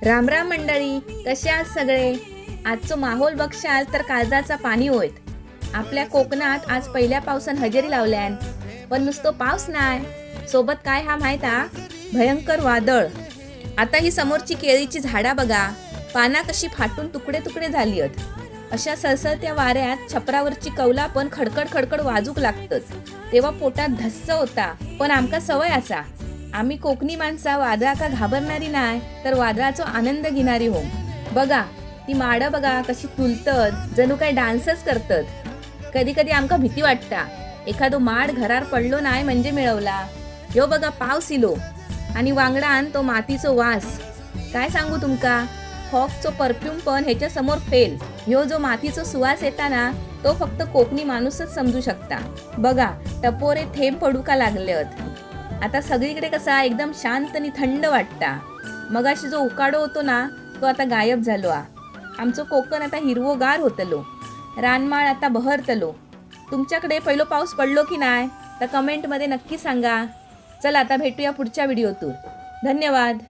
राम राम मंडळी, कसे आहात सगळे? आजचो माहोल बघशाल तर काळजाचा पाणी होत। आपल्या कोकणात आज पहिल्या पावसान हजेरी लावल्यान, पण नुसतो पाऊस नाही, सोबत काय हा माहित हा? भयंकर वादळ। आता ही समोरची केळीची झाडा बघा, पाना कशी फाटून तुकडे तुकडे झाली आहेत। अशा सळसळत्या वाऱ्यात छपरावरची कौला पण खडखड खडखड वाजूक लागतच। तेव्हा पोटात धस्स होता, पण आमका सवय असा। आम्ही कोकणी माणसा वादळाका घाबरणारी नाही, तर वादळाचो आनंद घेणारी हो। बघा ती माडं बघा कशी तुलतत, जणू काय डान्सच करतत। कधी कधी आमका भीती वाटता, एखादो माड घरार पडलो नाही म्हणजे मिळवला। ह्यो बघा पावस इलो आणि वांगडान तो मातीचो वास, काय सांगू तुमका, फॉगचो परफ्यूम पण ह्याच्या समोर फेल। ह्यो जो मातीचो सुवास येता ना, तो फक्त कोकणी माणूसच समजू शकता। बघा टपोरे थेंब पडू का लागलेत। आता सगळीकडे कसा एकदम शांत आणि थंड वाटता। मगाशी जो उकाडो होतो ना, तो आता गायब झालो। आमचं कोकण आता हिरवोगार होतलो, रानमाळ आता बहरतलो। तुमच्याकडे पहिलो पाऊस पडलो की नाही तर कमेंटमध्ये नक्की सांगा। चला आता भेटूया पुढच्या व्हिडिओतून। धन्यवाद।